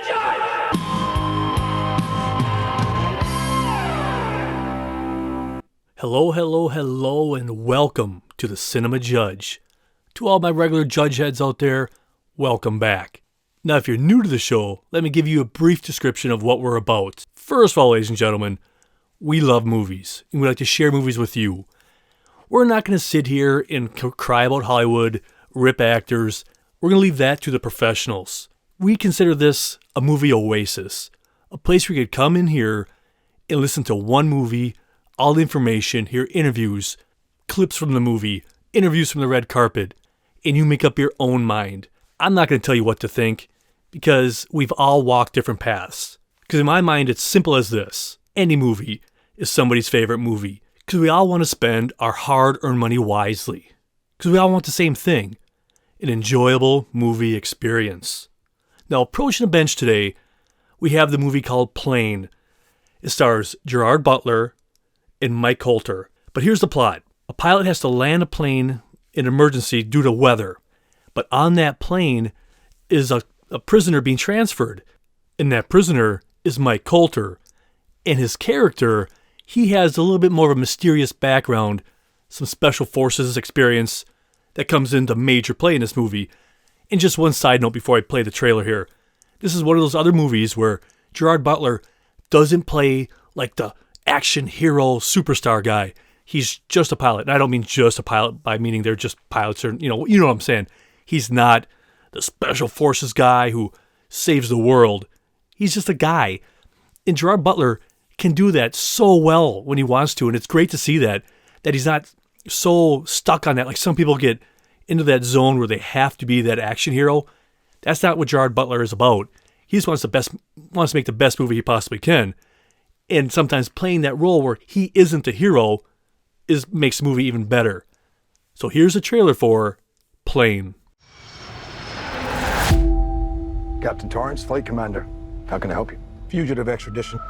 Judge! Hello, and welcome to the Cinema Judge. To all my regular judge heads out there, welcome back. Now, if you're new to the show, let me give you a brief description of what we're about. First of all, ladies and gentlemen, we love movies, and we like to share movies with you. We're not going to sit here and cry about Hollywood, rip actors. We're going to leave that to the professionals. We consider this a movie oasis, a place where you could come in here and listen to one movie, all the information, hear interviews, clips from the movie, interviews from the red carpet, and you make up your own mind. I'm not going to tell you what to think, because we've all walked different paths. Because in my mind, it's simple as this. Any movie is somebody's favorite movie. Because we all want to spend our hard-earned money wisely. Because we all want the same thing. An enjoyable movie experience. Now, approaching the bench today, we have the movie called Plane. It stars Gerard Butler and Mike Colter. But here's the plot. A pilot has to land a plane in emergency due to weather. But on that plane is a prisoner being transferred. And that prisoner is Mike Colter. And his character, he has a little bit more of a mysterious background, some special forces experience that comes into major play in this movie. And just one side note before I play the trailer here. This is one of those other movies where Gerard Butler doesn't play like the action hero superstar guy. He's just a pilot. And I don't mean just a pilot by meaning they're just pilots or, you know what I'm saying. He's not the special forces guy who saves the world. He's just a guy. And Gerard Butler can do that so well when he wants to. And it's great to see that he's not so stuck on that. Like some people get into that zone where they have to be that action hero. That's not what Gerard Butler is about. He just wants to make the best movie he possibly can. And sometimes playing that role where he isn't the hero makes the movie even better. So here's a trailer for Plane. Captain Torrance, flight commander. How can I help you? Fugitive extradition.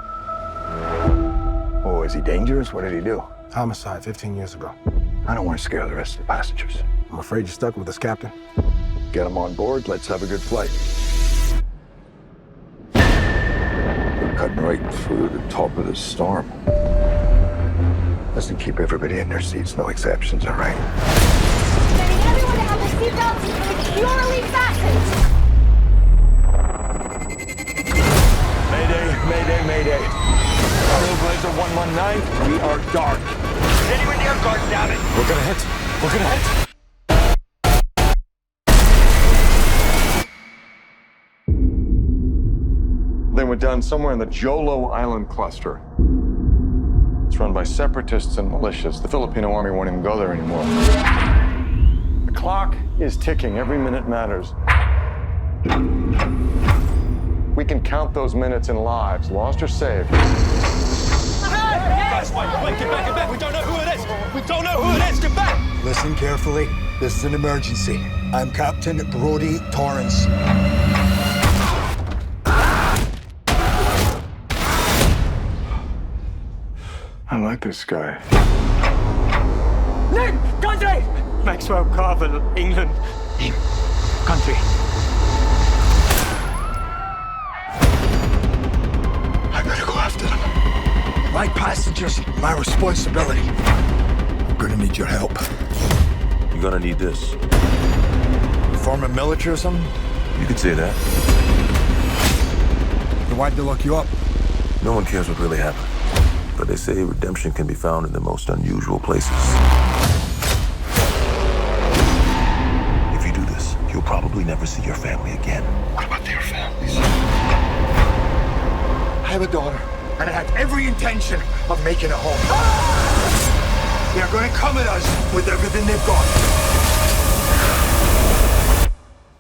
Oh, is he dangerous? What did he do? Homicide 15 years ago. I don't want to scare the rest of the passengers. I'm afraid you're stuck with us, Captain. Get him on board. Let's have a good flight. We're cutting right through the top of the storm. Listen, keep everybody in their seats. No exceptions, all right? Getting everyone to have their seatbelts securely fastened. Mayday, mayday. Trailblazer 119, we are dark. Anyone near guard, damn it! We're gonna hit. They went down somewhere in the Jolo Island cluster. It's run by separatists and militias. The Filipino army won't even go there anymore. The clock is ticking. Every minute matters. We can count those minutes in lives, lost or saved. Guys, wait, get back. We don't know who it is. Get back! Listen carefully. This is an emergency. I'm Captain Brody Torrance. I like this guy. Name! Country! Maxwell Carvel, England. Name. Country. I gotta go after them. My passengers, my responsibility. I'm gonna need your help. You're gonna need this. Former military or something? You could say that. Then why'd they lock you up? No one cares what really happened. But they say redemption can be found in the most unusual places. If you do this, you'll probably never see your family again. What about their families? I have a daughter, and I had every intention of making it home. They're gonna come at us with everything they've got.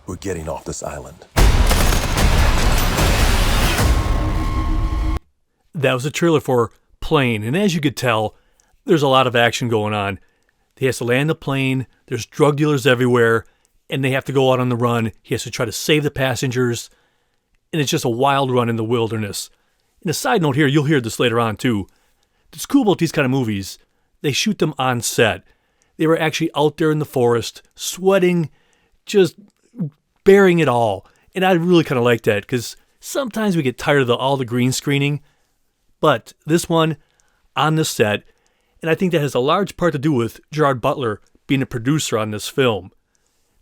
We're getting off this island. That was a trailer for Plane, and as you could tell, there's a lot of action going on. He has to land the plane, there's drug dealers everywhere, and they have to go out on the run. He has to try to save the passengers, and it's just a wild run in the wilderness. And a side note here, you'll hear this later on too. It's cool about these kind of movies. They shoot them on set. They were actually out there in the forest, sweating, just bearing it all. And I really kind of like that because Sometimes we get tired of all the green screening, but this one on the set, and I think that has a large part to do with Gerard Butler being a producer on this film.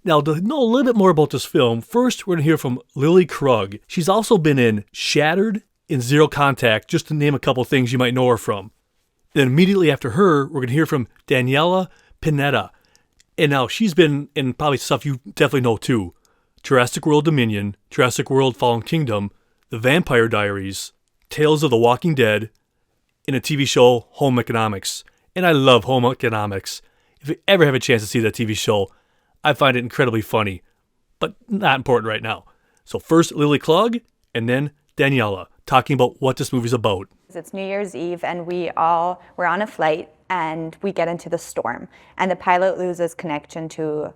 Now, to know a little bit more about this film, first we're going to hear from Lilly Krug. She's also been in Shattered and Zero Contact, just to name a couple things you might know her from. Then immediately after her, we're going to hear from Daniella Pineda. And now she's been in probably stuff you definitely know too. Jurassic World Dominion, Jurassic World Fallen Kingdom, The Vampire Diaries, Tales of the Walking Dead, and a TV show, Home Economics. And I love Home Economics. If you ever have a chance to see that TV show, I find it incredibly funny, but not important right now. So first Lilly Krug, and then Daniella, talking about what this movie's about. It's New Year's Eve, and we're on a flight, and we get into the storm. And the pilot loses connection to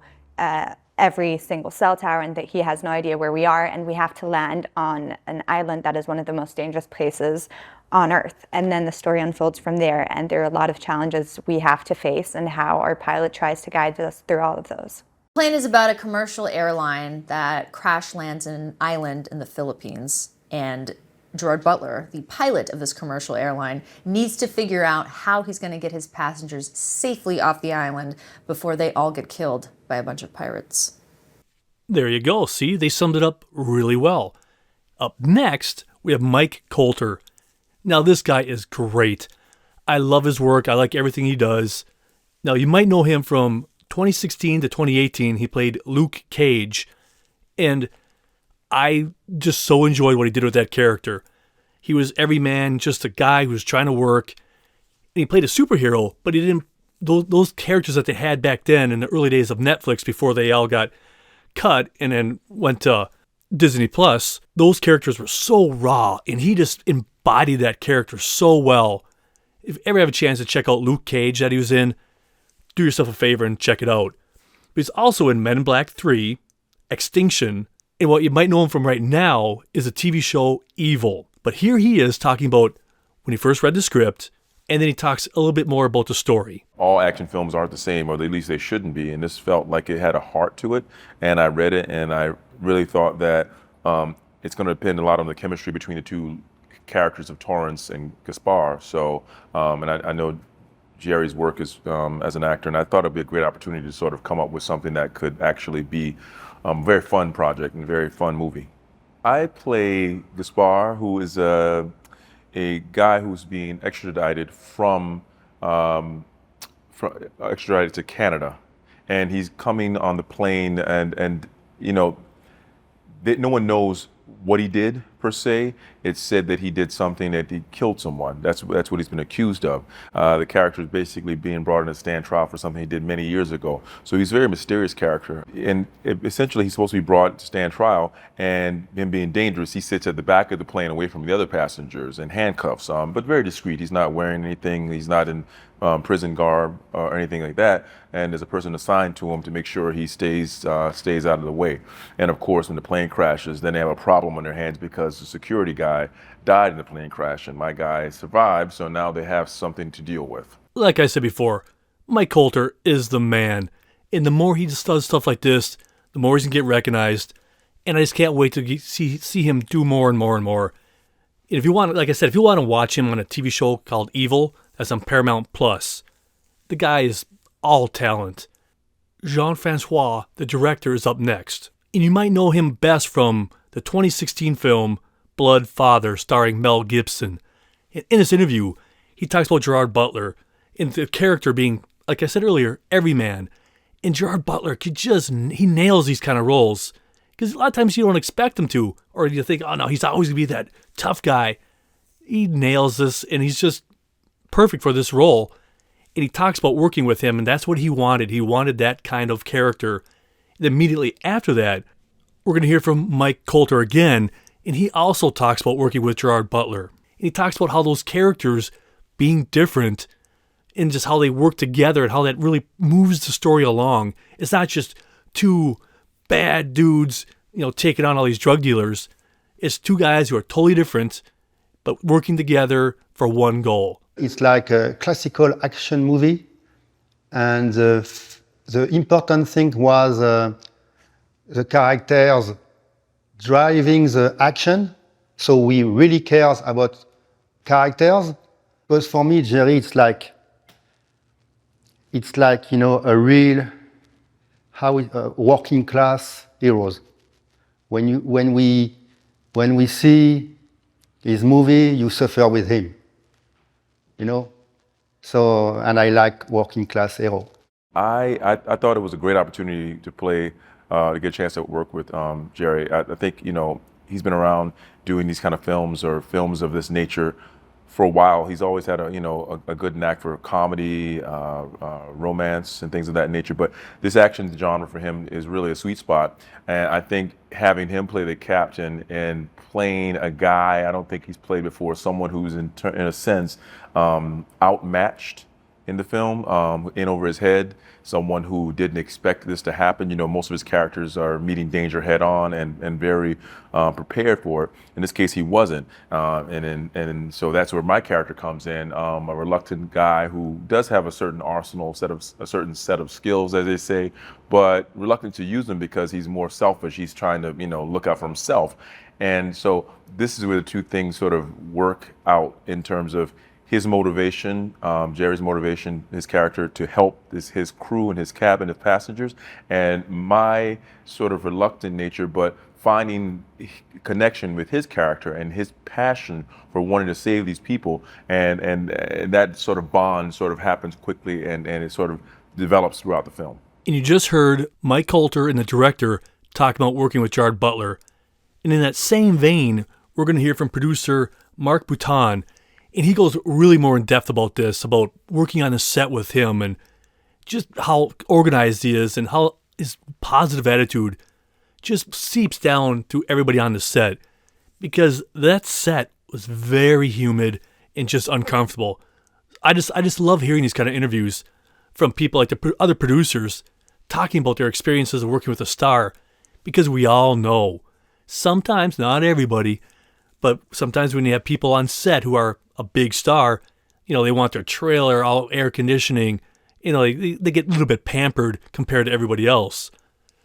every single cell tower, and that he has no idea where we are, and we have to land on an island that is one of the most dangerous places on Earth. And then the story unfolds from there, and there are a lot of challenges we have to face, and how our pilot tries to guide us through all of those. The plane is about a commercial airline that crash lands in an island in the Philippines, and Gerard Butler, the pilot of this commercial airline, needs to figure out how he's going to get his passengers safely off the island before they all get killed by a bunch of pirates. There you go. See, they summed it up really well. Up next, we have Mike Colter. Now, this guy is great. I love his work. I like everything he does. Now, you might know him from 2016 to 2018. He played Luke Cage. And I just so enjoyed what he did with that character. He was every man, just a guy who was trying to work. And he played a superhero, but he didn't. Those characters that they had back then in the early days of Netflix before they all got cut and then went to Disney Plus, those characters were so raw, and he just embodied that character so well. If you ever have a chance to check out Luke Cage that he was in, do yourself a favor and check it out. But he's also in Men in Black 3, Extinction, and what you might know him from right now is the TV show Evil. But here he is talking about when he first read the script, and then he talks a little bit more about the story. All action films aren't the same, or at least they shouldn't be, and this felt like it had a heart to it. And I read it, and I really thought that it's going to depend a lot on the chemistry between the two characters of Torrance and Gaspar. So, and I know Jerry's work as an actor, and I thought it'd be a great opportunity to sort of come up with something that could actually be a very fun project and a very fun movie. I play Gaspar, who is a guy who's being extradited extradited to Canada, and he's coming on the plane, and you know, no one knows what he did per se. It's said that he did something, that he killed someone. That's what he's been accused of. The character is basically being brought in a stand trial for something he did many years ago. So he's a very mysterious character, and essentially he's supposed to be brought to stand trial, and him being dangerous, he sits at the back of the plane away from the other passengers in handcuffs, but very discreet. He's not wearing anything. He's not in prison garb or anything like that, and there's a person assigned to him to make sure he stays out of the way. And of course, when the plane crashes, then they have a problem on their hands because the security guy died in the plane crash, and my guy survived, so now they have something to deal with. Like I said before, Mike Colter is the man, and the more he just does stuff like this, the more he's going to get recognized, and I just can't wait to see him do more and more and more. And if you want, like I said, if you want to watch him on a TV show called Evil, that's on Paramount Plus, the guy is all talent. Jean-Francois, the director, is up next. And you might know him best from the 2016 film Blood Father, starring Mel Gibson. In this interview, he talks about Gerard Butler and the character being, like I said earlier, everyman. And Gerard Butler he nails these kind of roles. Because a lot of times you don't expect him to, or you think, oh no, he's always going to be that tough guy. He nails this, and he's just perfect for this role. And he talks about working with him, and that's what he wanted. He wanted that kind of character. And immediately after that, we're going to hear from Mike Colter again, and he also talks about working with Gerard Butler. And he talks about how those characters being different and just how they work together and how that really moves the story along. It's not just two bad dudes, taking on all these drug dealers. It's two guys who are totally different, but working together for one goal. It's like a classical action movie, and the important thing was the characters driving the action So we really cares about characters. Because for me, Jerry, it's like a real working class heroes. When we see his movie, you suffer with him. So, and I like working class hero. I thought it was a great opportunity to play, to get a chance to work with Jerry. I think, he's been around doing these kind of films or films of this nature for a while. He's always had a good knack for comedy, romance, and things of that nature. But this action genre for him is really a sweet spot. And I think having him play the captain and playing a guy I don't think he's played before, someone who's in a sense outmatched in the film, in over his head, someone who didn't expect this to happen. Most of his characters are meeting danger head on and very prepared for it. In this case, he wasn't. And so that's where my character comes in, a reluctant guy who does have a certain a certain set of skills, as they say, but reluctant to use them because he's more selfish. He's trying to, look out for himself. And so this is where the two things sort of work out in terms of his motivation, Jerry's motivation, his character to help his crew and his cabin, his passengers, and my sort of reluctant nature, but finding connection with his character and his passion for wanting to save these people, and that sort of bond sort of happens quickly, and it sort of develops throughout the film. And you just heard Mike Colter and the director talk about working with Gerard Butler. And in that same vein, we're going to hear from producer Mark Bouton. And he goes really more in depth about this, about working on a set with him and just how organized he is and how his positive attitude just seeps down to everybody on the set. Because that set was very humid and just uncomfortable. I just love hearing these kind of interviews from people like the other producers talking about their experiences of working with a star. Because we all know, sometimes, not everybody, but sometimes when you have people on set who are a big star, they want their trailer, all air conditioning, they get a little bit pampered compared to everybody else.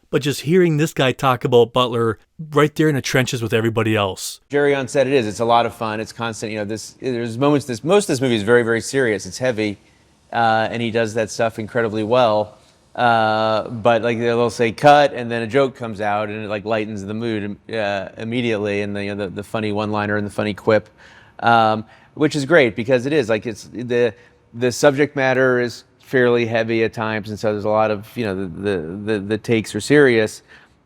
But just hearing this guy talk about Butler right there in the trenches with everybody else. Jerry on set, it's a lot of fun. It's constant, there's moments, most of this movie is very, very serious. It's heavy, and he does that stuff incredibly well. But they'll say cut, and then a joke comes out, and it lightens the mood immediately, and the funny one-liner and the funny quip. Which is great because it is it's the subject matter is fairly heavy at times, and so there's a lot of the takes are serious,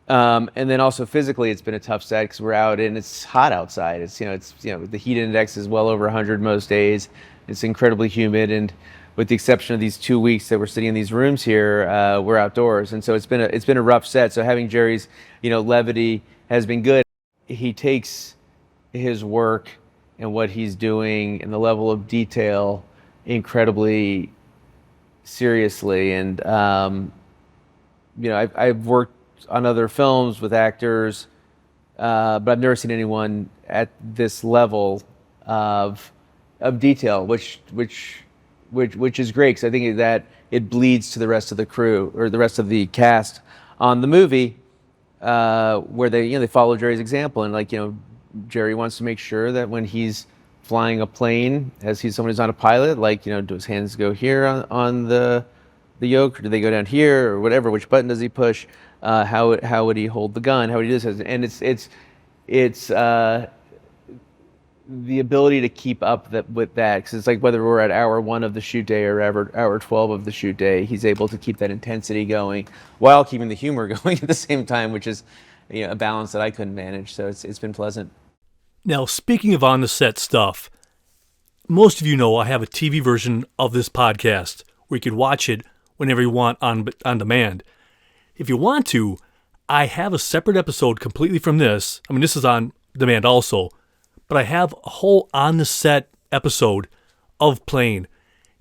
and then also physically it's been a tough set because we're out and it's hot outside. It's the heat index is well over 100 most days. It's incredibly humid, and with the exception of these 2 weeks that we're sitting in these rooms here, we're outdoors, and so it's been a rough set. So having Jerry's levity has been good. He takes his work and what he's doing and the level of detail incredibly seriously. And, I've worked on other films with actors, but I've never seen anyone at this level of detail, which is great, because I think that it bleeds to the rest of the crew or the rest of the cast on the movie, where they follow Jerry's example, and Jerry wants to make sure that when he's flying a plane, as he's someone who's not a pilot, do his hands go here on the yoke, or do they go down here, or whatever? Which button does he push? How would he hold the gun? How would he do this? And it's the ability to keep up with that, because it's whether we're at hour 1 of the shoot day or hour 12 of the shoot day, he's able to keep that intensity going while keeping the humor going at the same time, which is a balance that I couldn't manage. So it's been pleasant. Now, speaking of on-the-set stuff, most of you know I have a TV version of this podcast where you can watch it whenever you want on demand. If you want to, I have a separate episode completely from this. I mean, this is on demand also, but I have a whole on-the-set episode of Plane.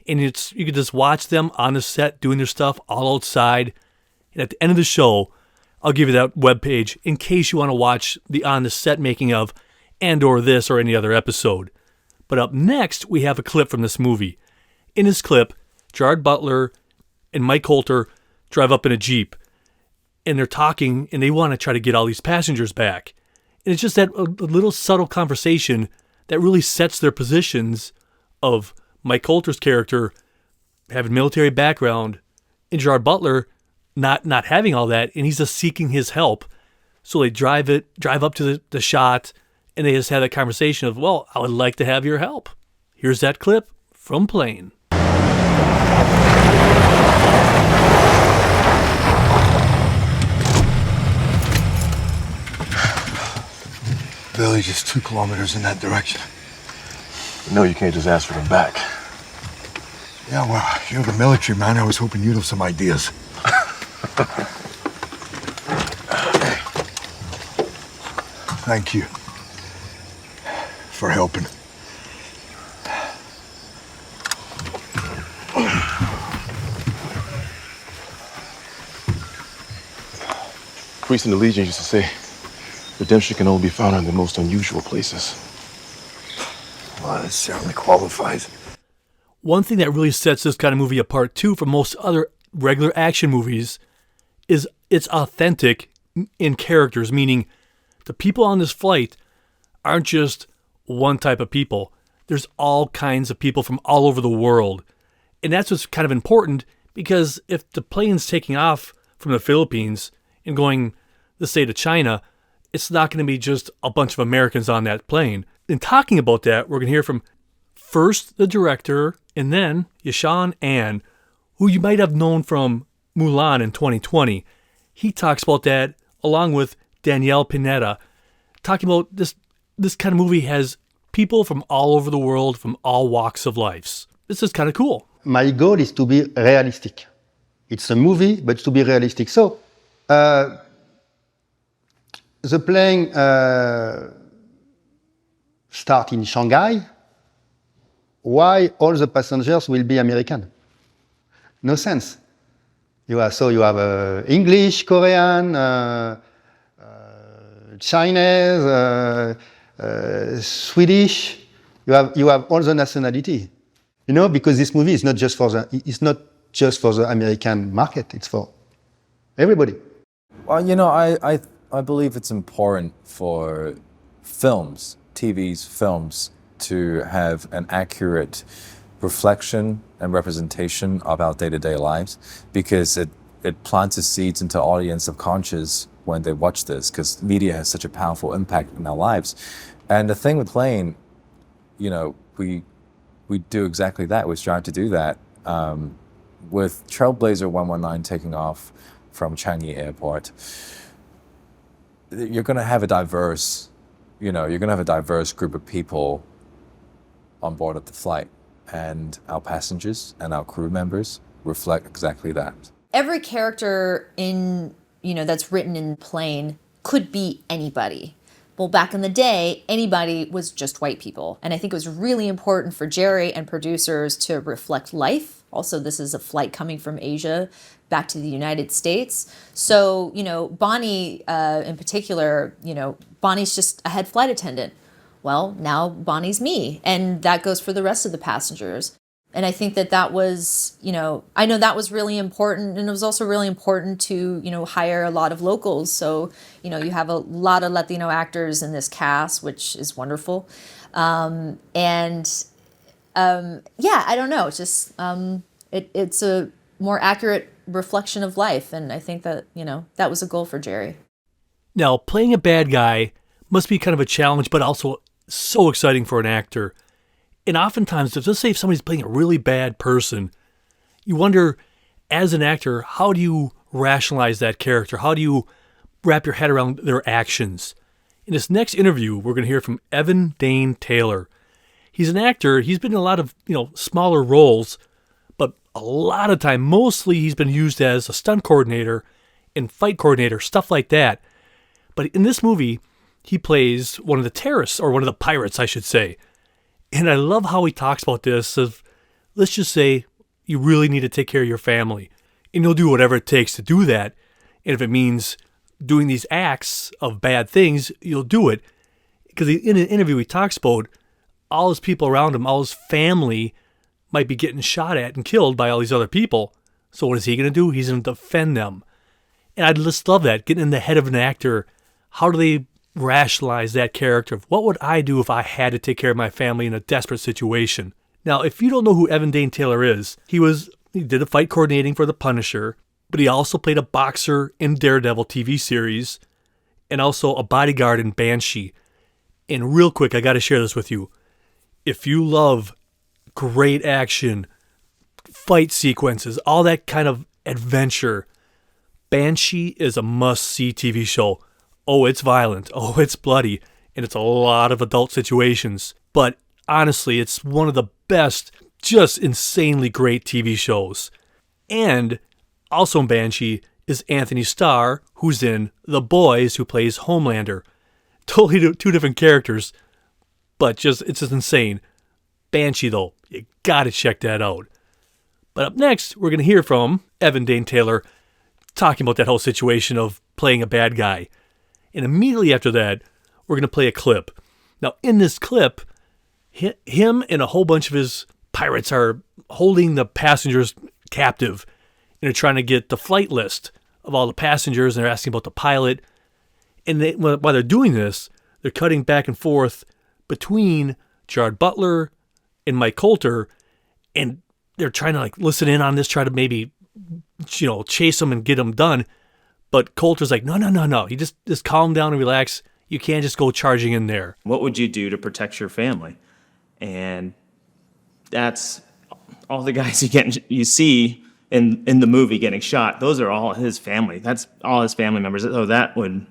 And you can just watch them on the set doing their stuff all outside. And at the end of the show, I'll give you that webpage in case you want to watch the on-the-set making of and or this or any other episode. But up next, we have a clip from this movie. In this clip, Gerard Butler and Mike Colter drive up in a Jeep. And they're talking, and they want to try to get all these passengers back. And it's just that a little subtle conversation that really sets their positions of Mike Colter's character having military background and Gerard Butler not having all that, and he's just seeking his help. So they drive up to the shot, and they just have that conversation of, well, I would like to have your help. Here's that clip from Plane. Village is 2 kilometers in that direction. No, you can't just ask for them back. Yeah, well, you're the military man. I was hoping you'd have some ideas. Thank you for helping. Priests in the Legion used to say, redemption can only be found in the most unusual places. Well, that certainly qualifies. One thing that really sets this kind of movie apart, too, from most other regular action movies is it's authentic in characters, meaning the people on this flight aren't just one type of people. There's all kinds of people from all over the world. And that's what's kind of important, because if the plane's taking off from the Philippines and going, let's say, to China, it's not going to be just a bunch of Americans on that plane. And talking about that, we're going to hear from first the director and then Yoson An, who you might have known from Mulan in 2020. He talks about that along with Daniella Pineda, talking about this kind of movie has people from all over the world, from all walks of life. This is kind of cool. My goal is to be realistic. It's a movie, but to be realistic. So, the plane start in Shanghai. Why all the passengers will be American? No sense. You have English, Korean, Chinese, Swedish. You have all the nationality. You know, because this movie is not just for the American market. It's for everybody. Well, you know, I believe it's important for films, films, to have an accurate reflection and representation of our day-to-day lives, because it plants the seeds into audience subconscious when they watch this, because media has such a powerful impact in our lives. And the thing with Plane, you know, we do exactly that. We strive to do that. With Trailblazer 119 taking off from Changi Airport, you're going to have a diverse group of people on board of the flight, and our passengers and our crew members reflect exactly that. Every character that's written in Plane could be anybody. Well, back in the day, anybody was just white people. And I think it was really important for Jerry and producers to reflect life. Also, this is a flight coming from Asia back to the United States. So, Bonnie in particular, Bonnie's just a head flight attendant. Well, now Bonnie's me. And that goes for the rest of the passengers. And I think that was, I know that was really important. And it was also really important to, hire a lot of locals. So, you have a lot of Latino actors in this cast, which is wonderful. I don't know. It's just, it's a more accurate reflection of life. And I think that, that was a goal for Jerry. Now, playing a bad guy must be kind of a challenge, but also so exciting for an actor. And oftentimes, let's say if somebody's playing a really bad person, you wonder, as an actor, how do you rationalize that character? How do you wrap your head around their actions? In this next interview, we're going to hear from Dane Taylor. He's an actor. He's been in a lot of, smaller roles, but a lot of time, mostly he's been used as a stunt coordinator and fight coordinator, stuff like that. But in this movie, he plays one of the terrorists, or one of the pirates, I should say. And I love how he talks about this of, let's just say you really need to take care of your family, and you'll do whatever it takes to do that. And if it means doing these acts of bad things, you'll do it. Because in an interview, he talks about all his people around him, all his family might be getting shot at and killed by all these other people. So what is he going to do? He's going to defend them. And I just love that, getting in the head of an actor. How do they rationalize that character of what would I do if I had to take care of my family in a desperate situation. Now, if you don't know who Dane Taylor is, he did a fight coordinating for The Punisher, but he also played a boxer in Daredevil TV series, and also a bodyguard in Banshee. And real quick, I got to share this with you. If you love great action, fight sequences, all that kind of adventure, Banshee is a must-see TV show. Oh, it's violent. Oh, it's bloody. And it's a lot of adult situations. But honestly, it's one of the best, just insanely great TV shows. And also in Banshee is Anthony Starr, who's in The Boys, who plays Homelander. Totally two different characters, but it's just insane. Banshee, though, you gotta check that out. But up next, we're gonna hear from Dane Taylor talking about that whole situation of playing a bad guy. And immediately after that, we're gonna play a clip. Now, in this clip, him and a whole bunch of his pirates are holding the passengers captive, and they're trying to get the flight list of all the passengers, and they're asking about the pilot. And while they're doing this, they're cutting back and forth between Gerard Butler and Mike Colter, and they're trying to listen in on this, try to maybe, chase them and get them done. But Colter's like, no. You just calm down and relax. You can't just go charging in there. What would you do to protect your family? And that's all the guys you see in the movie getting shot. Those are all his family. That's all his family members. So that would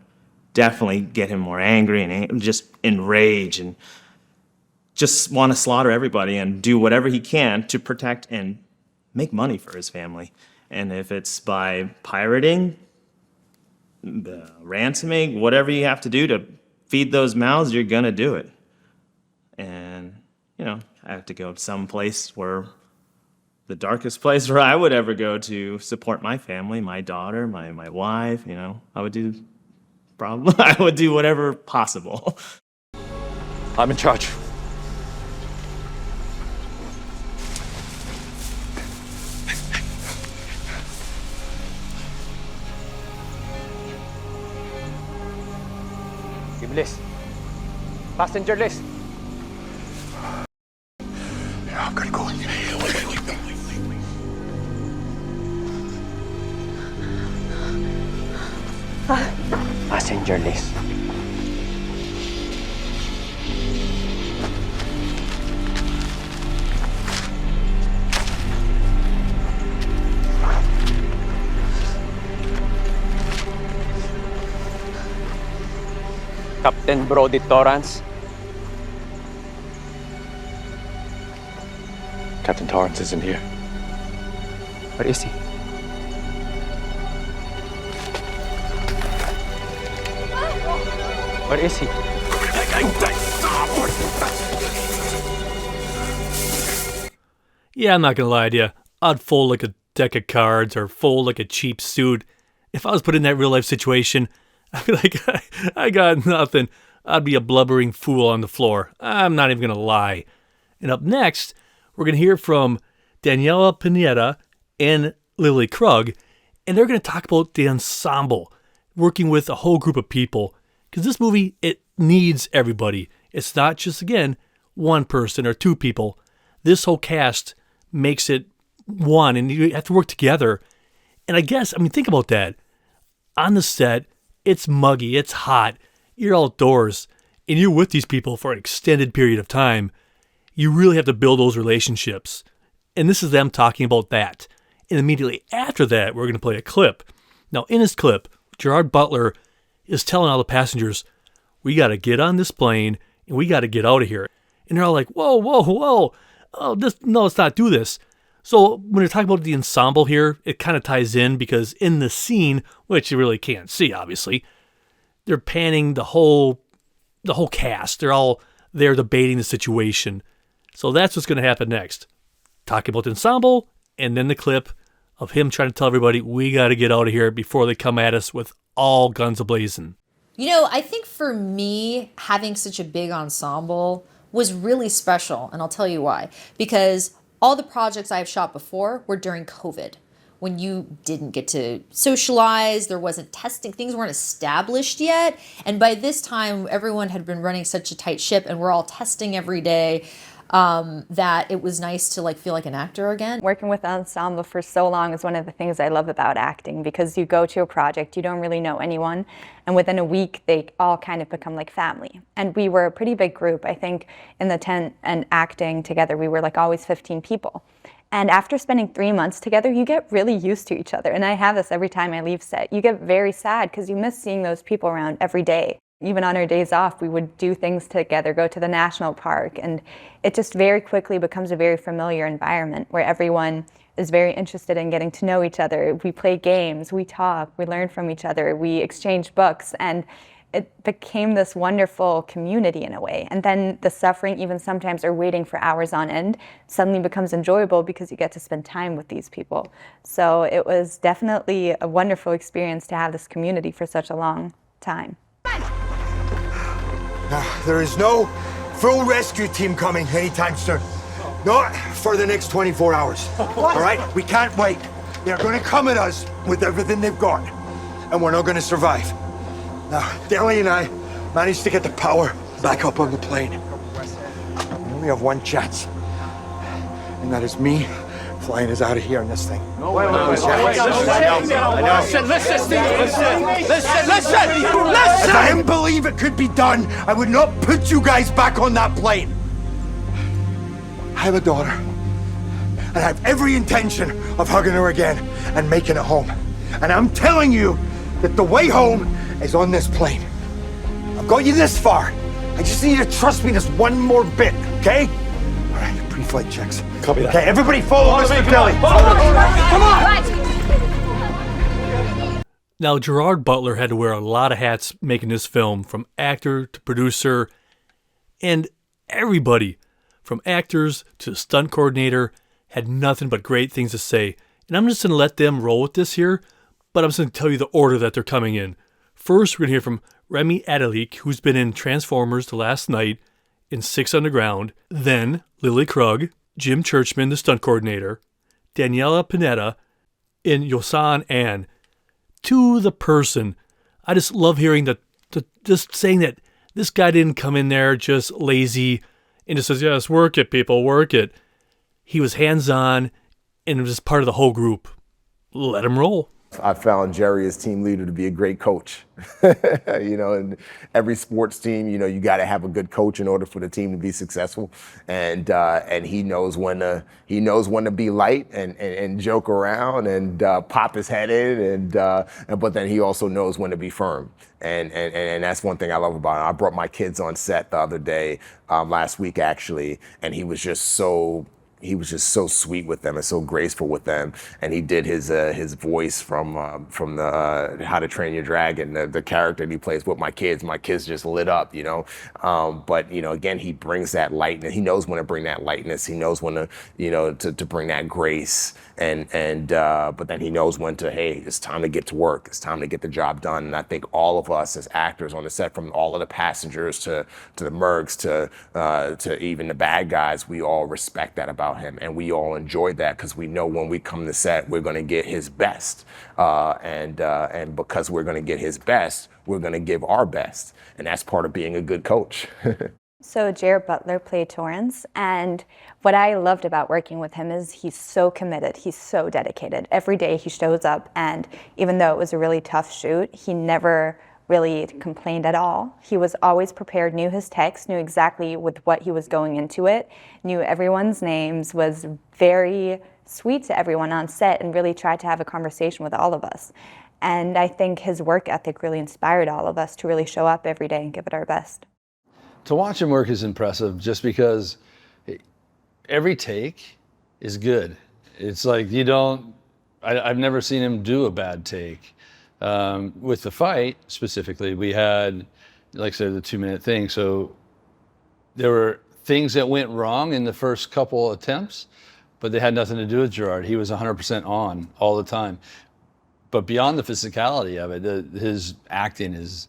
definitely get him more angry and just enrage and just want to slaughter everybody and do whatever he can to protect and make money for his family. And if it's by pirating, ransoming, whatever you have to do to feed those mouths, you're going to do it. And, I have to go someplace where the darkest place where I would ever go to support my family, my daughter, my wife, I would do whatever possible. I'm in charge. Give list. Passenger list. Yeah, I'm gonna go in. Wait. Passenger list. Captain Brody Torrance. Captain Torrance isn't here. Where is he? Where is he? Yeah, I'm not gonna lie to you. I'd fold like a deck of cards or fold like a cheap suit. If I was put in that real life situation, I'd be like, I got nothing. I'd be a blubbering fool on the floor. I'm not even gonna lie. And up next, we're gonna hear from Daniella Pineda and Lilly Krug, and they're gonna talk about the ensemble, working with a whole group of people. Because this movie, it needs everybody. It's not just, again, one person or two people. This whole cast makes it one, and you have to work together. And I guess, think about that. On the set, it's muggy, it's hot, you're outdoors, and you're with these people for an extended period of time. You really have to build those relationships. And this is them talking about that. And immediately after that, we're going to play a clip. Now, in this clip, Gerard Butler is telling all the passengers, we got to get on this plane and we got to get out of here. And they're all like, whoa. Oh, let's not do this. So when they're talking about the ensemble here, it kind of ties in because in the scene, which you really can't see, obviously, they're panning the whole cast. They're all there debating the situation. So that's what's going to happen next. Talking about the ensemble and then the clip of him trying to tell everybody, we got to get out of here before they come at us with all guns a-blazing. I think for me, having such a big ensemble was really special, and I'll tell you why. Because all the projects I've shot before were during COVID, when you didn't get to socialize, there wasn't testing, things weren't established yet. And by this time, everyone had been running such a tight ship and we're all testing every day, that it was nice to like feel like an actor again. Working with the ensemble for so long is one of the things I love about acting, because you go to a project, you don't really know anyone, and within a week they all kind of become like family. And we were a pretty big group. I think in the tent and acting together, we were like always 15 people. And after spending 3 months together, you get really used to each other. And I have this every time I leave set. You get very sad because you miss seeing those people around every day. Even on our days off, we would do things together, go to the national park, and it just very quickly becomes a very familiar environment where everyone is very interested in getting to know each other. We play games, we talk, we learn from each other, we exchange books, and it became this wonderful community in a way. And then the suffering, even sometimes, or waiting for hours on end, suddenly becomes enjoyable because you get to spend time with these people. So it was definitely a wonderful experience to have this community for such a long time. There is no full rescue team coming anytime soon. Not for the next 24 hours. All right? We can't wait. They're going to come at us with everything they've got, and we're not going to survive. Now, Lilly and I managed to get the power back up on the plane. We only have one chance, and that is me flying us out of here in this thing. Listen. If I didn't believe it could be done, I would not put you guys back on that plane. I have a daughter, and I have every intention of hugging her again and making it home. And I'm telling you that the way home is on this plane. I've got you this far. I just need you to trust me just one more bit, okay? All right, pre-flight checks. Copy that. Okay, everybody follow Mr. Kelly. Come on! Now, Gerard Butler had to wear a lot of hats making this film, from actor to producer, and everybody, from actors to stunt coordinator, had nothing but great things to say. And I'm just going to let them roll with this here, but I'm just going to tell you the order that they're coming in. First, we're going to hear from Remi Adeleke, who's been in Transformers The Last Night, in Six Underground. Then Lilly Krug, Jim Churchman, the stunt coordinator, Daniella Pineda, in Yoson An. To the person, I just love hearing just saying that this guy didn't come in there just lazy and just says, yes, work it, people, work it. He was hands-on and was just part of the whole group. Let him roll. I found Jerry as team leader to be a great coach. In every sports team, you got to have a good coach in order for the team to be successful. And he knows when to be light and joke around and pop his head in, but then he also knows when to be firm. And that's one thing I love about him. I brought my kids on set the other day, last week actually, and he was just so sweet with them and so graceful with them. And he did his voice from the How to Train Your Dragon, the character that he plays with my kids. My kids just lit up, But again, he brings that lightness. He knows when to bring that lightness. He knows when to bring that grace. But then he knows when to, hey, it's time to get to work. It's time to get the job done. And I think all of us as actors on the set, from all of the passengers to the mercs to even the bad guys, we all respect that about him, and we all enjoy that because we know when we come to set, we're going to get his best, and because we're going to get his best, we're going to give our best, and that's part of being a good coach. So Gerard Butler played Torrance, and what I loved about working with him is he's so committed, he's so dedicated. Every day he shows up, and even though it was a really tough shoot, he never really complained at all. He was always prepared, knew his text, knew exactly with what he was going into it, knew everyone's names, was very sweet to everyone on set, and really tried to have a conversation with all of us. And I think his work ethic really inspired all of us to really show up every day and give it our best. To watch him work is impressive just because every take is good. It's like I've never seen him do a bad take. With the fight specifically, we had, like I said, the 2-minute thing. So there were things that went wrong in the first couple attempts, but they had nothing to do with Gerard. He was 100% on all the time. But beyond the physicality of it, his acting is,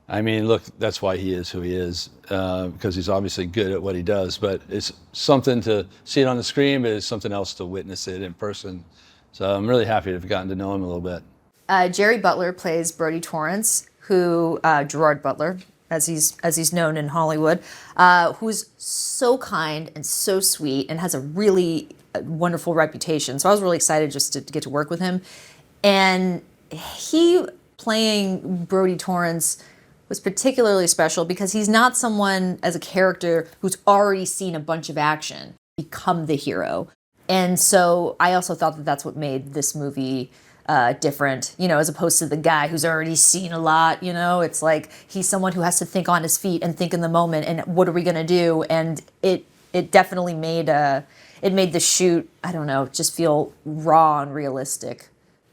look, that's why he is who he is, because he's obviously good at what he does. But it's something to see it on the screen, but it's something else to witness it in person. So I'm really happy to have gotten to know him a little bit. Jerry Butler plays Brody Torrance, who Gerard Butler, as he's known in Hollywood, who's so kind and so sweet and has a really wonderful reputation. So I was really excited just to get to work with him. And he playing Brody Torrance was particularly special because he's not someone as a character who's already seen a bunch of action become the hero. And so I also thought that that's what made this movie different, as opposed to the guy who's already seen a lot. It's like he's someone who has to think on his feet and think in the moment and what are we going to do? And it definitely made the shoot, I don't know, just feel raw and realistic.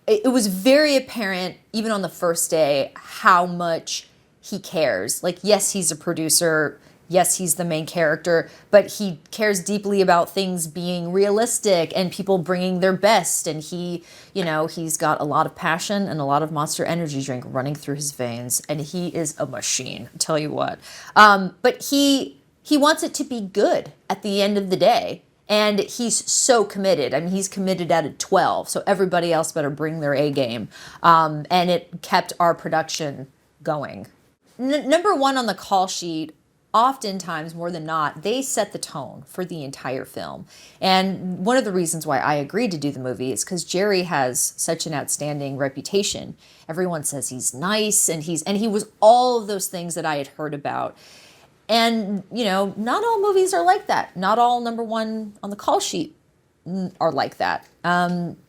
It was very apparent, even on the first day, how much he cares. Like, yes, he's a producer. Yes, he's the main character, but he cares deeply about things being realistic and people bringing their best. And he's got a lot of passion and a lot of Monster Energy drink running through his veins. And he is a machine, I'll tell you what. But he wants it to be good at the end of the day. And he's so committed. I mean, he's committed at a 12, so everybody else better bring their A game. And it kept our production going. Number one on the call sheet, oftentimes, more than not, they set the tone for the entire film. And one of the reasons why I agreed to do the movie is because Jerry has such an outstanding reputation. Everyone says he's nice, and he was all of those things that I had heard about. And, not all movies are like that. Not all number one on the call sheet are like that.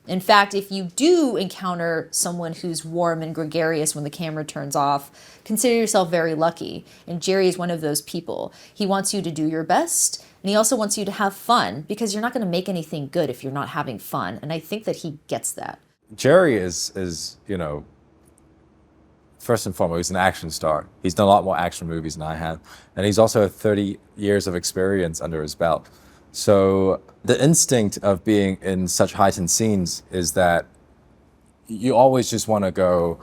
In fact, if you do encounter someone who's warm and gregarious when the camera turns off, consider yourself very lucky. And Jerry is one of those people. He wants you to do your best, and he also wants you to have fun, because you're not going to make anything good if you're not having fun. And I think that he gets that. Jerry is first and foremost, he's an action star. He's done a lot more action movies than I have. And he's also 30 years of experience under his belt. So the instinct of being in such heightened scenes is that you always just want to go,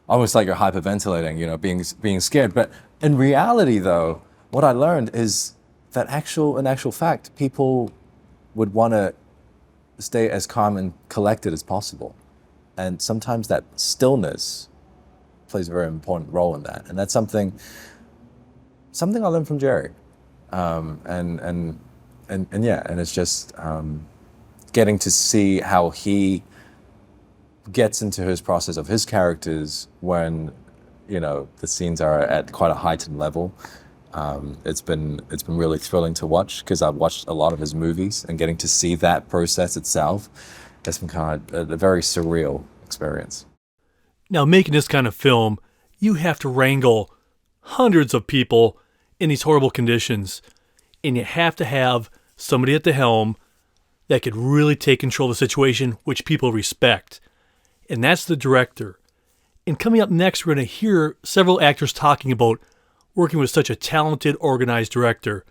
almost like you're hyperventilating, being scared. But in reality, though, what I learned is that in actual fact, people would want to stay as calm and collected as possible. And sometimes that stillness plays a very important role in that. And that's something I learned from Jerry. And it's just getting to see how he gets into his process of his characters when, the scenes are at quite a heightened level. It's been really thrilling to watch, because I've watched a lot of his movies, and getting to see that process itself has been kind of a very surreal experience. Now, making this kind of film, you have to wrangle hundreds of people in these horrible conditions, and you have to have somebody at the helm that could really take control of the situation, which people respect. And that's the director. And coming up next, we're going to hear several actors talking about working with such a talented, organized director.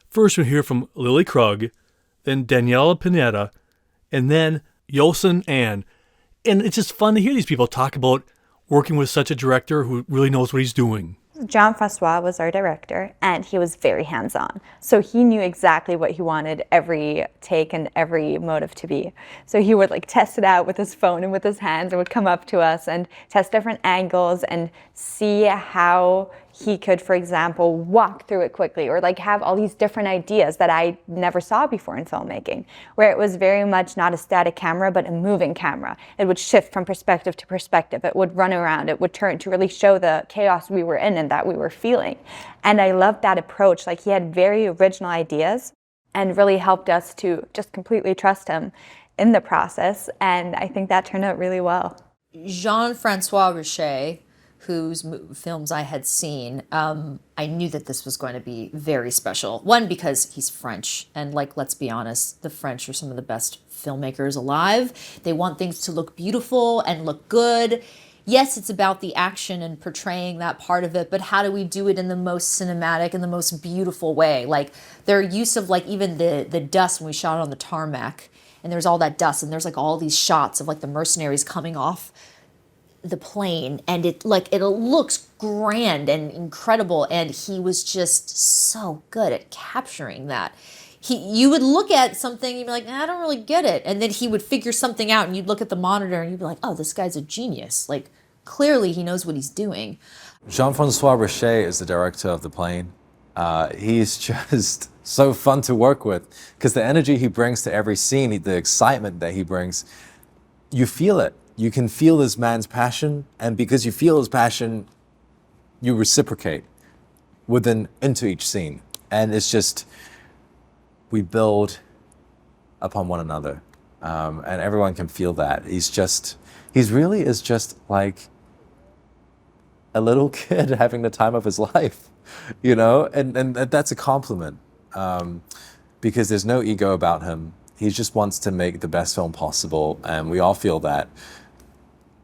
First, we'll hear from Lilly Krug, then Daniella Pineda, and then Yoson An. And it's just fun to hear these people talk about working with such a director who really knows what he's doing. Jean-Francois was our director, and he was very hands-on. So he knew exactly what he wanted every take and every motive to be. So he would test it out with his phone and with his hands, and would come up to us and test different angles and see how he could, for example, walk through it quickly, or have all these different ideas that I never saw before in filmmaking, where it was very much not a static camera, but a moving camera. It would shift from perspective to perspective. It would run around. It would turn to really show the chaos we were in and that we were feeling. And I loved that approach. He had very original ideas and really helped us to just completely trust him in the process. And I think that turned out really well. Jean-Francois Richet, whose films I had seen, I knew that this was going to be very special. One, because he's French, and let's be honest, the French are some of the best filmmakers alive. They want things to look beautiful and look good. Yes, it's about the action and portraying that part of it, but how do we do it in the most cinematic and the most beautiful way? Their use of even the dust when we shot on the tarmac, and there's all that dust, and there's all these shots of the mercenaries coming off the plane, and it looks grand and incredible, and he was just so good at capturing that. you would look at something and you'd be like, I don't really get it. And then he would figure something out and you'd look at the monitor and you'd be like, oh, this guy's a genius. Like, clearly he knows what he's doing. Jean-Francois Richet is the director of The Plane. He's just so fun to work with because the energy he brings to every scene, the excitement that he brings, you feel it. You can feel this man's passion, and because you feel his passion, you reciprocate into each scene. And it's just, we build upon one another, and everyone can feel that. He really is just like a little kid having the time of his life, you know? And that's a compliment, because there's no ego about him. He just wants to make the best film possible, and we all feel that.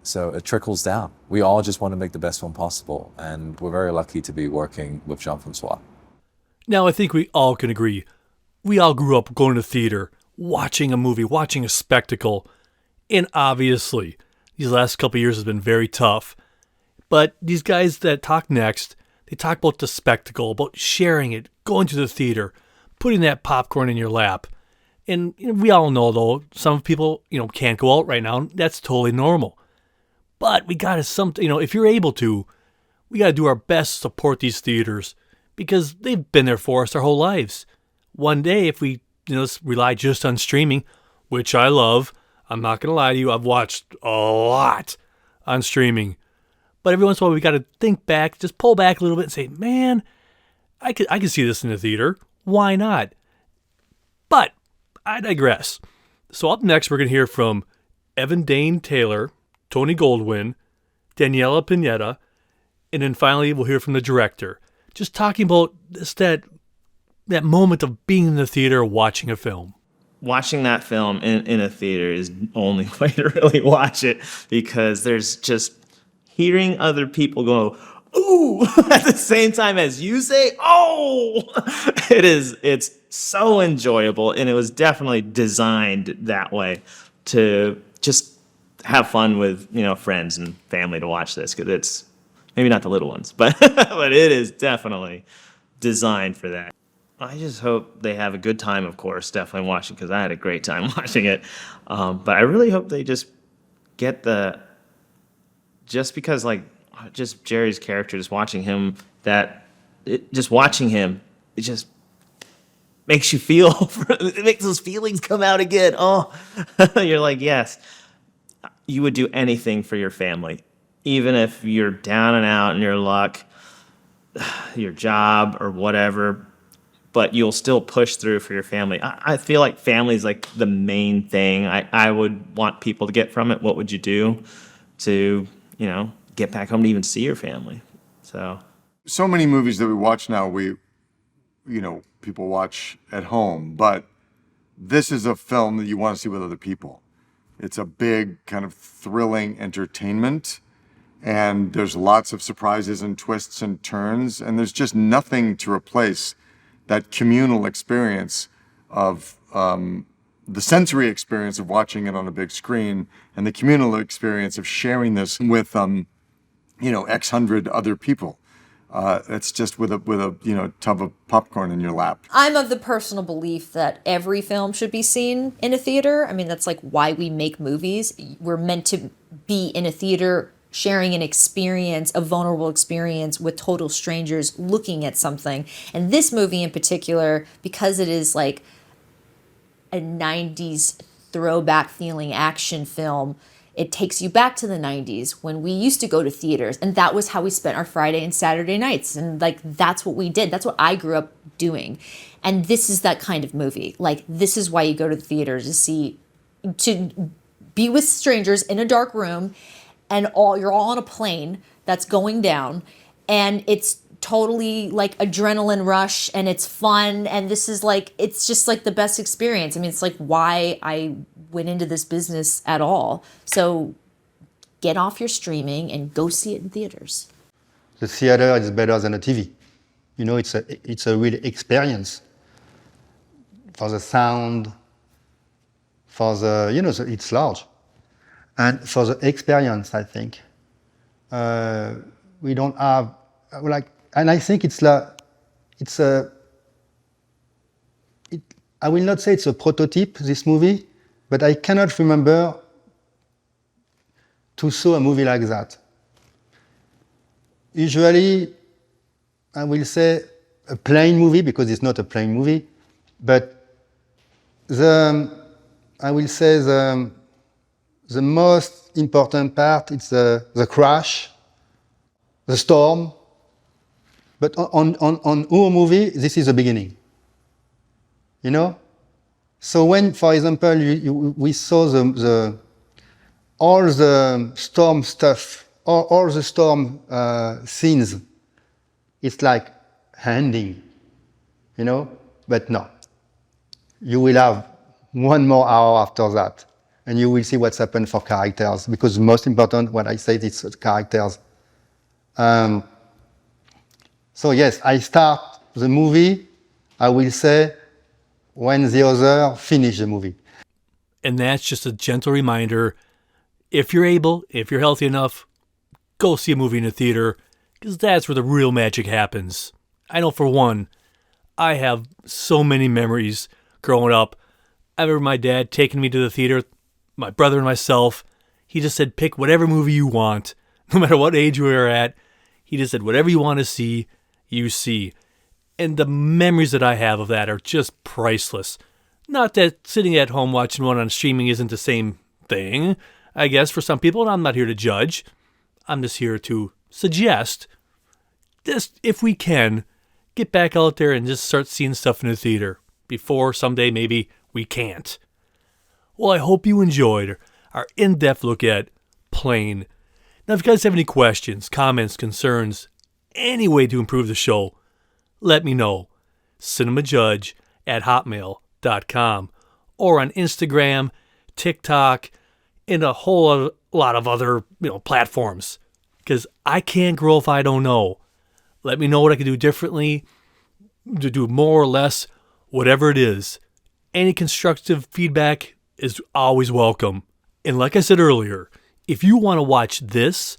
So it trickles down. We all just want to make the best film possible, and we're very lucky to be working with Jean-Francois. Now, I think we all can agree. We all grew up going to theater, watching a movie, watching a spectacle, and obviously, these last couple of years has been very tough. But these guys that talk next, they talk about the spectacle, about sharing it, going to the theater, putting that popcorn in your lap. And we all know, though, some people, can't go out right now. That's totally normal. But we got to, if you're able to, we got to do our best to support these theaters because they've been there for us our whole lives. One day, if we rely just on streaming, which I love, I'm not going to lie to you, I've watched a lot on streaming. But every once in a while, we got to think back, just pull back a little bit and say, man, I could see this in the theater. Why not? But I digress. So up next, we're going to hear from Dane Taylor, Tony Goldwyn, Daniella Pineda, and then finally we'll hear from the director. Just talking about that moment of being in the theater watching a film. Watching that film in a theater is the only way to really watch it because there's just hearing other people go, ooh, at the same time as you say, oh, it's so enjoyable. And it was definitely designed that way to just have fun with, friends and family to watch this because it's maybe not the little ones, but but it is definitely designed for that. I just hope they have a good time, of course, definitely watching because I had a great time watching it. But I really hope they just get just because just Jerry's character, just watching him, it just makes you feel, it makes those feelings come out again. Oh, you're like, yes, you would do anything for your family, even if you're down and out in your luck, your job or whatever, but you'll still push through for your family. I feel like family is like the main thing I would want people to get from it. What would you do to, get back home to even see your family? So many movies that we watch now, people watch at home, but this is a film that you want to see with other people. It's a big kind of thrilling entertainment, and there's lots of surprises and twists and turns, and there's just nothing to replace that communal experience of the sensory experience of watching it on a big screen and the communal experience of sharing this with X hundred other people. It's just with a tub of popcorn in your lap. I'm of the personal belief that every film should be seen in a theater. I mean, that's like why we make movies. We're meant to be in a theater sharing an experience, a vulnerable experience with total strangers looking at something. And this movie in particular, because it is like a 90s throwback feeling action film, it takes you back to the 90s when we used to go to theaters, and that was how we spent our Friday and Saturday nights. And that's what we did. That's what I grew up doing. And this is that kind of movie. This is why you go to the theaters to be with strangers in a dark room, and you're all on a plane that's going down, and it's totally like adrenaline rush, and it's fun, and this is it's just the best experience. I mean, it's why I went into this business at all. So get off your streaming and go see it in theaters. The theater is better than a TV. It's a real experience for the sound, for the, it's large. And for the experience, I think, we don't have, and I think I will not say it's a prototype, this movie, but I cannot remember to saw a movie like that. Usually, I will say a plain movie, because it's not a plain movie, but I will say the most important part is the crash, the storm. But on our movie, this is the beginning. You know? So when, for example, we saw all the storm stuff, all the storm scenes, it's like ending, you know? But no. You will have 1 more hour after that, and you will see what's happened for characters, because the most important, what I said, is characters. So yes, I start the movie, I will say, when the other finish the movie. And that's just a gentle reminder, if you're able, if you're healthy enough, go see a movie in a theater, because that's where the real magic happens. I know for one, I have so many memories growing up. I remember my dad taking me to the theater, my brother and myself. He just said, pick whatever movie you want, no matter what age we were at. He just said, whatever you want to see, you see. And the memories that I have of that are just priceless. Not that sitting at home watching one on streaming isn't the same thing, I guess, for some people, and I'm not here to judge. I'm just here to suggest, just if we can, get back out there and just start seeing stuff in the theater before someday maybe we can't. Well, I hope you enjoyed our in-depth look at Plane. Now, if you guys have any questions, comments, concerns, any way to improve the show, let me know. cinemajudge@hotmail.com or on Instagram, TikTok, and a whole lot of other platforms. Because I can't grow if I don't know. Let me know what I can do differently, to do more or less, whatever it is. Any constructive feedback is always welcome. And like I said earlier, if you want to watch this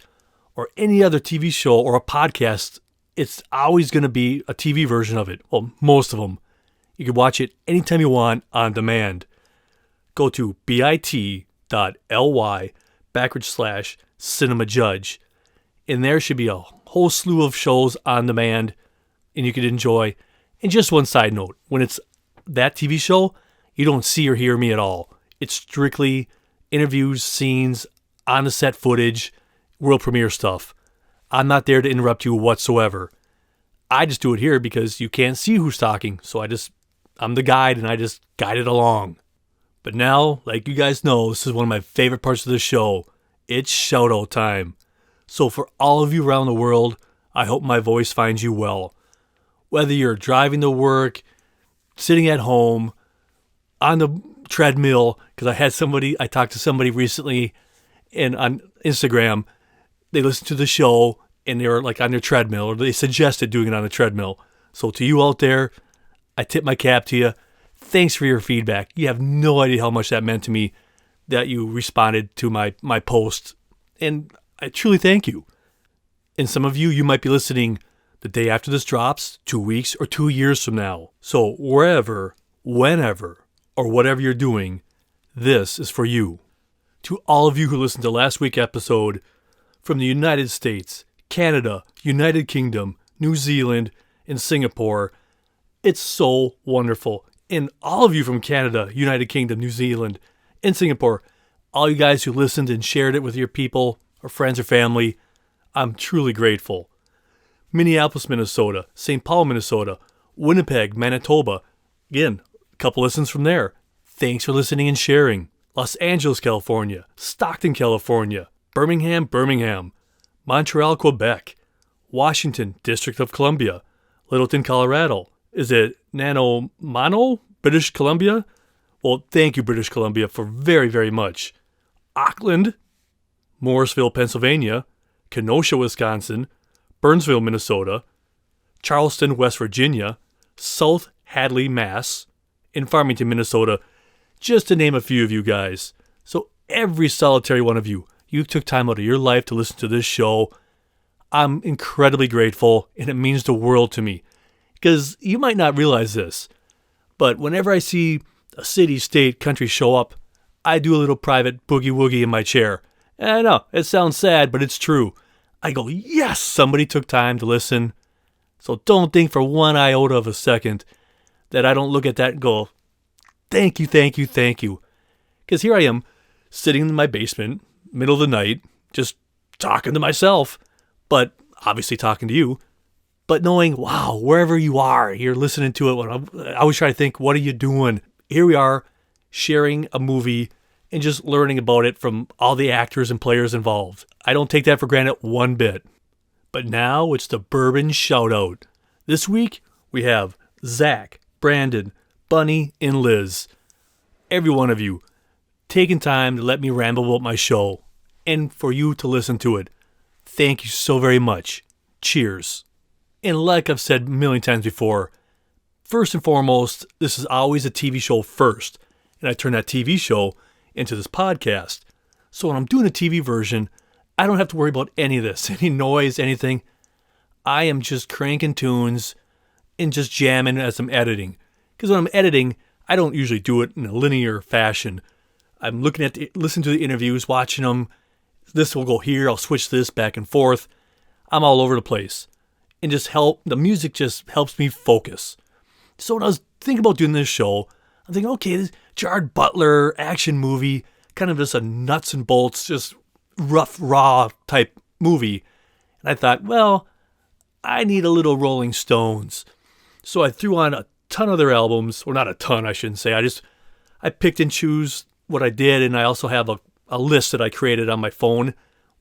or any other TV show or a podcast, it's always going to be a TV version of it. Well, most of them. You can watch it anytime you want on demand. Go to bit.ly/cinemajudge. And there should be a whole slew of shows on demand and you could enjoy. And just one side note, when it's that TV show, you don't see or hear me at all. It's strictly interviews, scenes, on the set footage, world premiere stuff. I'm not there to interrupt you whatsoever. I just do it here because you can't see who's talking, so I'm the guide and I just guide it along. But now, like you guys know, this is one of my favorite parts of the show. It's shout-out time. So for all of you around the world, I hope my voice finds you well. Whether you're driving to work, sitting at home, on the treadmill, because I talked to somebody recently and on Instagram, they listened to the show and they were like on their treadmill, or they suggested doing it on the treadmill. So to you out there, I tip my cap to you. Thanks for your feedback. You have no idea how much that meant to me that you responded to my post. And I truly thank you. And some of you might be listening the day after this drops, 2 weeks, or 2 years from now. So wherever, whenever, or whatever you're doing, this is for you. To all of you who listened to last week's episode from the United States, Canada, United Kingdom, New Zealand, and Singapore, it's so wonderful. And all of you from Canada, United Kingdom, New Zealand, and Singapore, all you guys who listened and shared it with your people or friends or family, I'm truly grateful. Minneapolis, Minnesota, St. Paul, Minnesota, Winnipeg, Manitoba. Again, a couple listens from there. Thanks for listening and sharing. Los Angeles, California, Stockton, California, Birmingham, Montreal, Quebec, Washington, District of Columbia, Littleton, Colorado. Is it Nanomano, British Columbia? Well, thank you, British Columbia, for very, very much. Auckland, Morrisville, Pennsylvania, Kenosha, Wisconsin, Burnsville, Minnesota, Charleston, West Virginia, South Hadley, Mass, and Farmington, Minnesota, just to name a few of you guys. So every solitary one of you took time out of your life to listen to this show. I'm incredibly grateful, and it means the world to me. Because you might not realize this, But whenever I see a city, state, country show up, I do a little private boogie-woogie in my chair. And I know, it sounds sad, but it's true. I go, yes, somebody took time to listen. So don't think for one iota of a second that I don't look at that and go, thank you, thank you, thank you. Because here I am, sitting in my basement, middle of the night, just talking to myself, but obviously talking to you, but knowing, wow, wherever you are, you're listening to it. I always try to think, what are you doing? Here we are, sharing a movie and just learning about it from all the actors and players involved. I don't take that for granted one bit. But now it's the Bourbon Shoutout. This week, we have Zach, Brandon, Bunny, and Liz. Every one of you taking time to let me ramble about my show and for you to listen to it. Thank you so very much. Cheers. And like I've said a million times before, first and foremost, this is always a TV show first. And I turn that TV show into this podcast. So when I'm doing a TV version, I don't have to worry about any of this, any noise, anything. I am just cranking tunes and just jamming as I'm editing. Because when I'm editing, I don't usually do it in a linear fashion. I'm listening to the interviews, watching them. This will go here, I'll switch this back and forth. I'm all over the place. And the music just helps me focus. So when I was thinking about doing this show, I'm thinking, okay, this Gerard Butler action movie, kind of just a nuts and bolts, just rough, raw type movie. And I thought, well, I need a little Rolling Stones. So I threw on a ton of their albums, or not a ton, I shouldn't say. I picked and choose what I did, and I also have a list that I created on my phone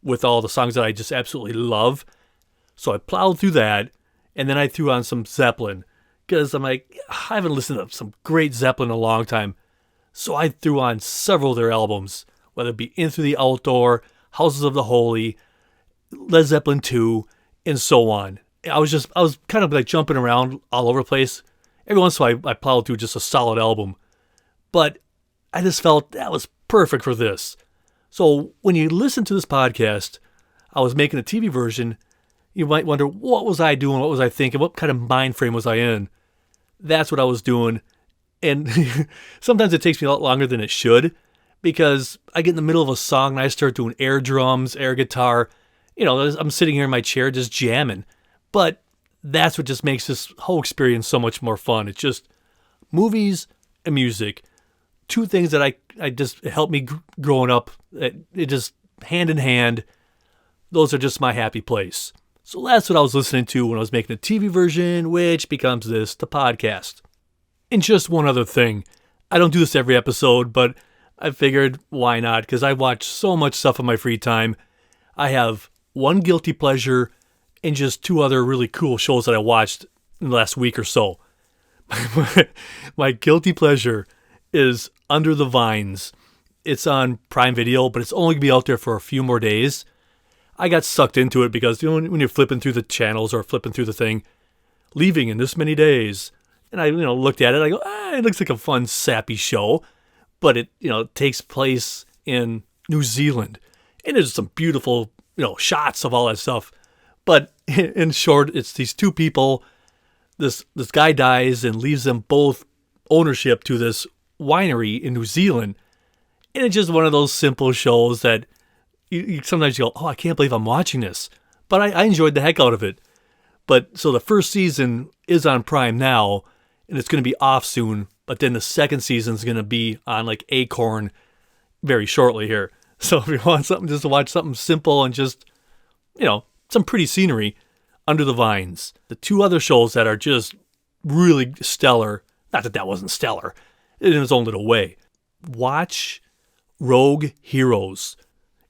with all the songs that I just absolutely love. So I plowed through that, and then I threw on some Zeppelin, because I'm like, I haven't listened to some great Zeppelin in a long time. So I threw on several of their albums, whether it be In Through the Outdoor, Houses of the Holy, Led Zeppelin 2, and so on. I was kind of like jumping around all over the place. Every once in a while I plowed through just a solid album. But I just felt that was perfect for this. So when you listen to this podcast, I was making a TV version. You might wonder, what was I doing? What was I thinking? What kind of mind frame was I in? That's what I was doing. And sometimes it takes me a lot longer than it should, because I get in the middle of a song and I start doing air drums, air guitar. I'm sitting here in my chair just jamming. But that's what just makes this whole experience so much more fun. It's just movies and music. Two things that I just helped me growing up. It just hand in hand. Those are just my happy place. So that's what I was listening to when I was making a TV version, which becomes the podcast. And just one other thing. I don't do this every episode, but I figured why not? Because I watch so much stuff in my free time. I have one guilty pleasure and just two other really cool shows that I watched in the last week or so. My guilty pleasure is Under the Vines. It's on Prime Video, but it's only going to be out there for a few more days. I got sucked into it because when you're flipping through the channels or flipping through the thing, leaving in this many days, and I looked at it, I go, it looks like a fun, sappy show, but it takes place in New Zealand, and there's some beautiful shots of all that stuff. But in short, it's these two people. This guy dies and leaves them both ownership to this winery in New Zealand, and it's just one of those simple shows that you sometimes go, oh, I can't believe I'm watching this. But I enjoyed the heck out of it. But so the first season is on Prime now, and it's going to be off soon. But then the second season is going to be on like Acorn very shortly here. So if you want something just to watch, something simple and just, some pretty scenery, Under the Vines. The two other shows that are just really stellar, not that wasn't stellar, in its own little way. Watch Rogue Heroes.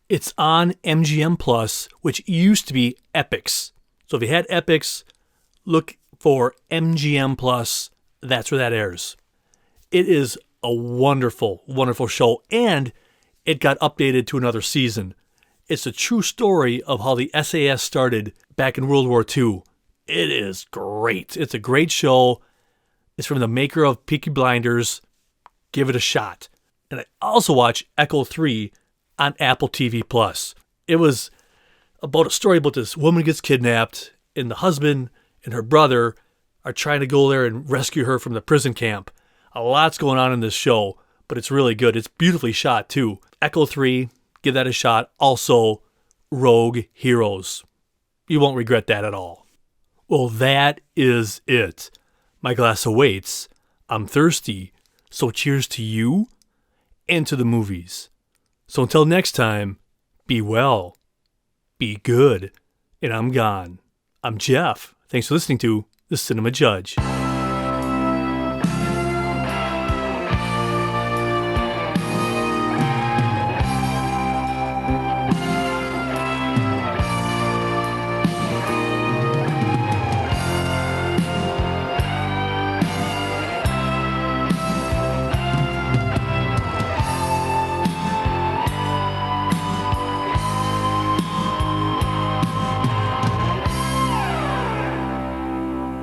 It's on MGM Plus, which used to be Epix. So if you had Epix, look for MGM Plus. That's where that airs. It is a wonderful, wonderful show, and it got updated to another season. It's a true story of how the SAS started back in World War II. It is great. It's a great show. It's from the maker of Peaky Blinders. Give it a shot. And I also watch Echo 3 on Apple TV Plus. It was about a story about this woman gets kidnapped, and the husband and her brother are trying to go there and rescue her from the prison camp. A lot's going on in this show, but it's really good. It's beautifully shot too. Echo 3, give that a shot. Also, Rogue Heroes. You won't regret that at all. Well, that is it. My glass awaits. I'm thirsty, so cheers to you and to the movies. So until next time, be well, be good, and I'm gone. I'm Jeff. Thanks for listening to The Cinema Judge.